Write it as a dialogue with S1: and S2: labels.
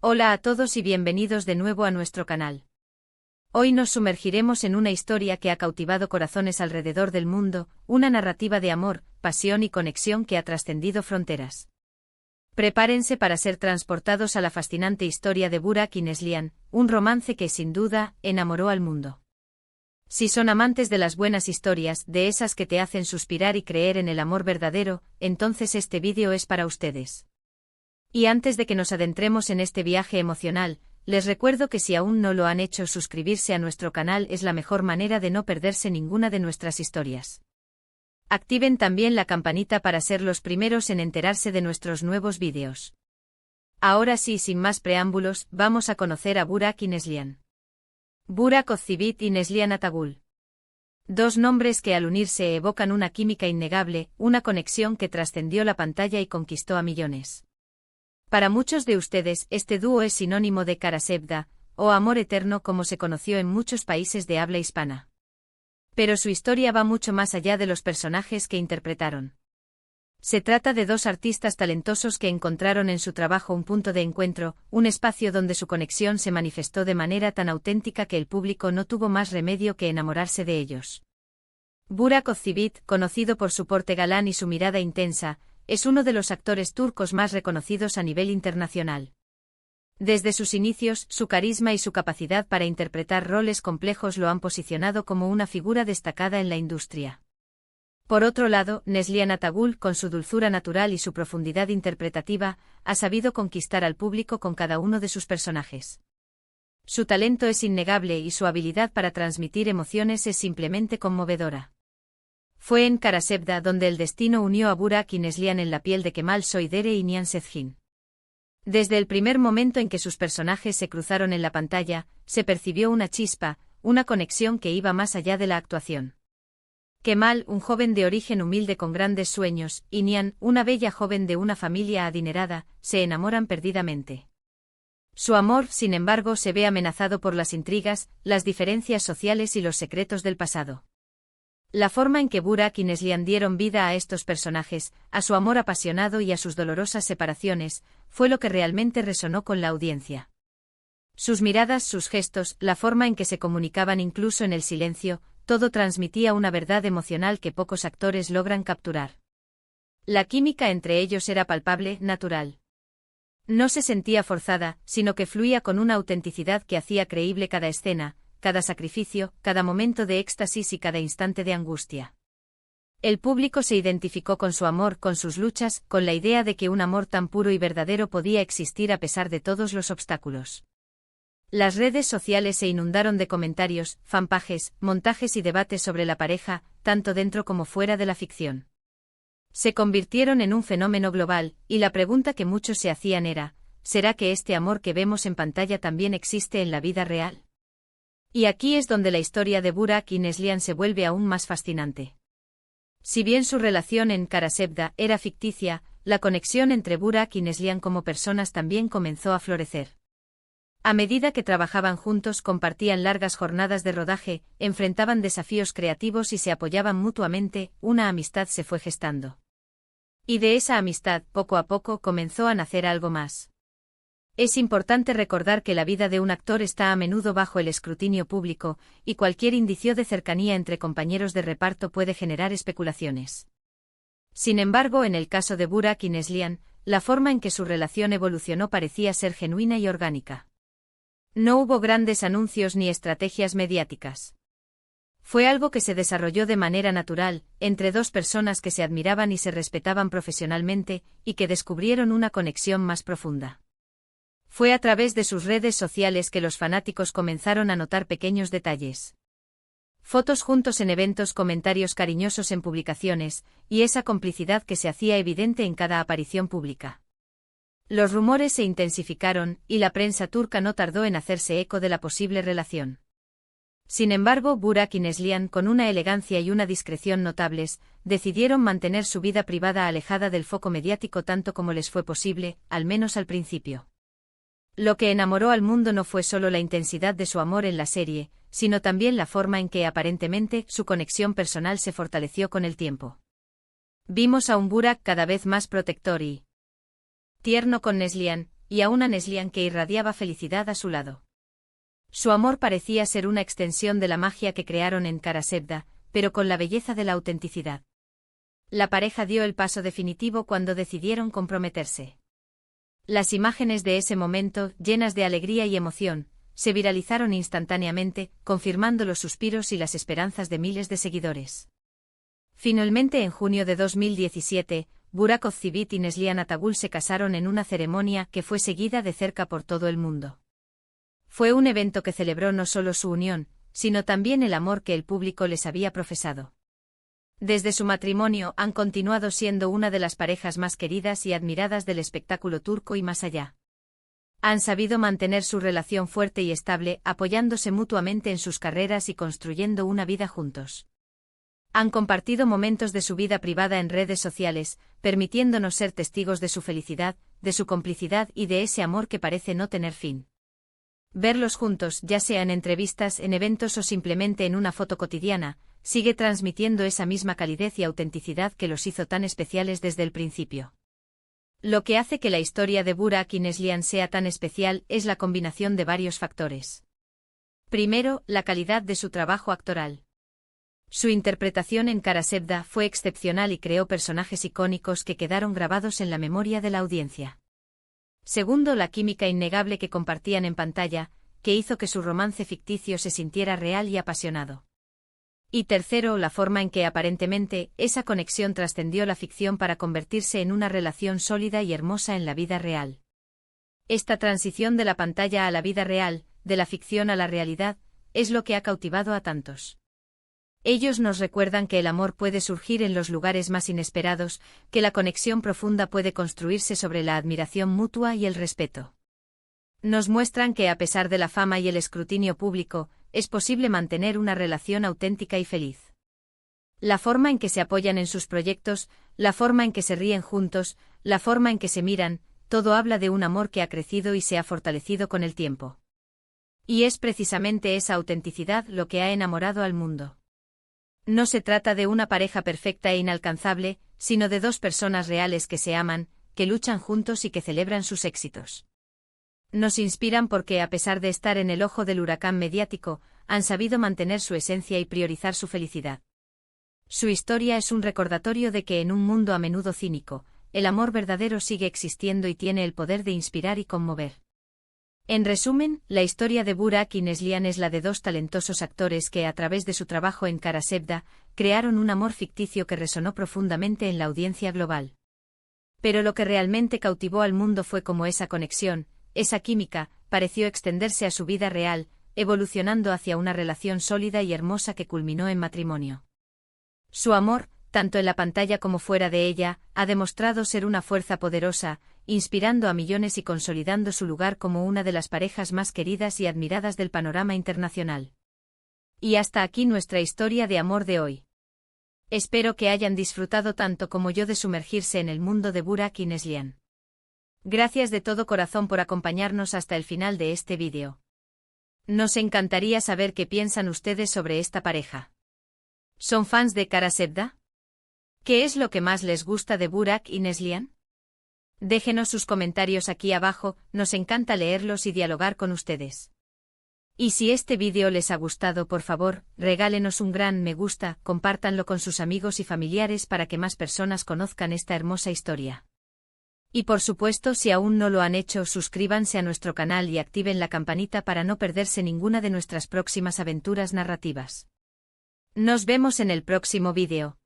S1: Hola a todos y bienvenidos de nuevo a nuestro canal. Hoy nos sumergiremos en una historia que ha cautivado corazones alrededor del mundo, una narrativa de amor, pasión y conexión que ha trascendido fronteras. Prepárense para ser transportados a la fascinante historia de Burak y Neslihan, un romance que sin duda enamoró al mundo. Si son amantes de las buenas historias, de esas que te hacen suspirar y creer en el amor verdadero, entonces este vídeo es para ustedes. Y antes de que nos adentremos en este viaje emocional, les recuerdo que si aún no lo han hecho, suscribirse a nuestro canal es la mejor manera de no perderse ninguna de nuestras historias. Activen también la campanita para ser los primeros en enterarse de nuestros nuevos vídeos. Ahora sí, sin más preámbulos, vamos a conocer a Burak y Neslihan. Burak Ozcivit y Neslihan Atagul. Dos nombres que al unirse evocan una química innegable, una conexión que trascendió la pantalla y conquistó a millones. Para muchos de ustedes, este dúo es sinónimo de Kara Sevda, o amor eterno como se conoció en muchos países de habla hispana. Pero su historia va mucho más allá de los personajes que interpretaron. Se trata de dos artistas talentosos que encontraron en su trabajo un punto de encuentro, un espacio donde su conexión se manifestó de manera tan auténtica que el público no tuvo más remedio que enamorarse de ellos. Burak Ozcivit, conocido por su porte galán y su mirada intensa, es uno de los actores turcos más reconocidos a nivel internacional. Desde sus inicios, su carisma y su capacidad para interpretar roles complejos lo han posicionado como una figura destacada en la industria. Por otro lado, Neslihan Atagul, con su dulzura natural y su profundidad interpretativa, ha sabido conquistar al público con cada uno de sus personajes. Su talento es innegable y su habilidad para transmitir emociones es simplemente conmovedora. Fue en Kara Sevda donde el destino unió a Burak y Neslihan en la piel de Kemal Soydere y Nihan Sezgin. Desde el primer momento en que sus personajes se cruzaron en la pantalla, se percibió una chispa, una conexión que iba más allá de la actuación. Kemal, un joven de origen humilde con grandes sueños, y Nihan, una bella joven de una familia adinerada, se enamoran perdidamente. Su amor, sin embargo, se ve amenazado por las intrigas, las diferencias sociales y los secretos del pasado. La forma en que Burak y Neslihan dieron vida a estos personajes, a su amor apasionado y a sus dolorosas separaciones, fue lo que realmente resonó con la audiencia. Sus miradas, sus gestos, la forma en que se comunicaban incluso en el silencio, todo transmitía una verdad emocional que pocos actores logran capturar. La química entre ellos era palpable, natural. No se sentía forzada, sino que fluía con una autenticidad que hacía creíble cada escena, cada sacrificio, cada momento de éxtasis y cada instante de angustia. El público se identificó con su amor, con sus luchas, con la idea de que un amor tan puro y verdadero podía existir a pesar de todos los obstáculos. Las redes sociales se inundaron de comentarios, fanpages, montajes y debates sobre la pareja, tanto dentro como fuera de la ficción. Se convirtieron en un fenómeno global, y la pregunta que muchos se hacían era, ¿será que este amor que vemos en pantalla también existe en la vida real? Y aquí es donde la historia de Burak y Neslihan se vuelve aún más fascinante. Si bien su relación en Kara Sevda era ficticia, la conexión entre Burak y Neslihan como personas también comenzó a florecer. A medida que trabajaban juntos, compartían largas jornadas de rodaje, enfrentaban desafíos creativos y se apoyaban mutuamente, una amistad se fue gestando. Y de esa amistad, poco a poco, comenzó a nacer algo más. Es importante recordar que la vida de un actor está a menudo bajo el escrutinio público, y cualquier indicio de cercanía entre compañeros de reparto puede generar especulaciones. Sin embargo, en el caso de Burak y Neslihan, la forma en que su relación evolucionó parecía ser genuina y orgánica. No hubo grandes anuncios ni estrategias mediáticas. Fue algo que se desarrolló de manera natural, entre dos personas que se admiraban y se respetaban profesionalmente, y que descubrieron una conexión más profunda. Fue a través de sus redes sociales que los fanáticos comenzaron a notar pequeños detalles. Fotos juntos en eventos, comentarios cariñosos en publicaciones, y esa complicidad que se hacía evidente en cada aparición pública. Los rumores se intensificaron, y la prensa turca no tardó en hacerse eco de la posible relación. Sin embargo, Burak y Neslihan, con una elegancia y una discreción notables, decidieron mantener su vida privada alejada del foco mediático tanto como les fue posible, al menos al principio. Lo que enamoró al mundo no fue solo la intensidad de su amor en la serie, sino también la forma en que aparentemente su conexión personal se fortaleció con el tiempo. Vimos a un Burak cada vez más protector y tierno con Neslihan, y a una Neslihan que irradiaba felicidad a su lado. Su amor parecía ser una extensión de la magia que crearon en Karasevda, pero con la belleza de la autenticidad. La pareja dio el paso definitivo cuando decidieron comprometerse. Las imágenes de ese momento, llenas de alegría y emoción, se viralizaron instantáneamente, confirmando los suspiros y las esperanzas de miles de seguidores. Finalmente, en junio de 2017, Burak Özçivit y Neslihan Atagul se casaron en una ceremonia que fue seguida de cerca por todo el mundo. Fue un evento que celebró no solo su unión, sino también el amor que el público les había profesado. Desde su matrimonio han continuado siendo una de las parejas más queridas y admiradas del espectáculo turco y más allá. Han sabido mantener su relación fuerte y estable, apoyándose mutuamente en sus carreras y construyendo una vida juntos. Han compartido momentos de su vida privada en redes sociales, permitiéndonos ser testigos de su felicidad, de su complicidad y de ese amor que parece no tener fin. Verlos juntos, ya sea en entrevistas, en eventos o simplemente en una foto cotidiana, sigue transmitiendo esa misma calidez y autenticidad que los hizo tan especiales desde el principio. Lo que hace que la historia de Burak y Neslihan sea tan especial es la combinación de varios factores. Primero, la calidad de su trabajo actoral. Su interpretación en Karasevda fue excepcional y creó personajes icónicos que quedaron grabados en la memoria de la audiencia. Segundo, la química innegable que compartían en pantalla, que hizo que su romance ficticio se sintiera real y apasionado. Y tercero, la forma en que aparentemente esa conexión trascendió la ficción para convertirse en una relación sólida y hermosa en la vida real. Esta transición de la pantalla a la vida real, de la ficción a la realidad, es lo que ha cautivado a tantos. Ellos nos recuerdan que el amor puede surgir en los lugares más inesperados, que la conexión profunda puede construirse sobre la admiración mutua y el respeto. Nos muestran que a pesar de la fama y el escrutinio público, es posible mantener una relación auténtica y feliz. La forma en que se apoyan en sus proyectos, la forma en que se ríen juntos, la forma en que se miran, todo habla de un amor que ha crecido y se ha fortalecido con el tiempo. Y es precisamente esa autenticidad lo que ha enamorado al mundo. No se trata de una pareja perfecta e inalcanzable, sino de dos personas reales que se aman, que luchan juntos y que celebran sus éxitos. Nos inspiran porque, a pesar de estar en el ojo del huracán mediático, han sabido mantener su esencia y priorizar su felicidad. Su historia es un recordatorio de que en un mundo a menudo cínico, el amor verdadero sigue existiendo y tiene el poder de inspirar y conmover. En resumen, la historia de Burak y Neslihan es la de dos talentosos actores que, a través de su trabajo en Karasevda, crearon un amor ficticio que resonó profundamente en la audiencia global. Pero lo que realmente cautivó al mundo fue cómo esa conexión, esa química, pareció extenderse a su vida real, evolucionando hacia una relación sólida y hermosa que culminó en matrimonio. Su amor, tanto en la pantalla como fuera de ella, ha demostrado ser una fuerza poderosa, inspirando a millones y consolidando su lugar como una de las parejas más queridas y admiradas del panorama internacional. Y hasta aquí nuestra historia de amor de hoy. Espero que hayan disfrutado tanto como yo de sumergirse en el mundo de Burak y Neslihan. Gracias de todo corazón por acompañarnos hasta el final de este vídeo. Nos encantaría saber qué piensan ustedes sobre esta pareja. ¿Son fans de Karasevda? ¿Qué es lo que más les gusta de Burak y Neslihan? Déjenos sus comentarios aquí abajo, nos encanta leerlos y dialogar con ustedes. Y si este vídeo les ha gustado, por favor, regálenos un gran me gusta, compártanlo con sus amigos y familiares para que más personas conozcan esta hermosa historia. Y por supuesto, si aún no lo han hecho, suscríbanse a nuestro canal y activen la campanita para no perderse ninguna de nuestras próximas aventuras narrativas. Nos vemos en el próximo vídeo.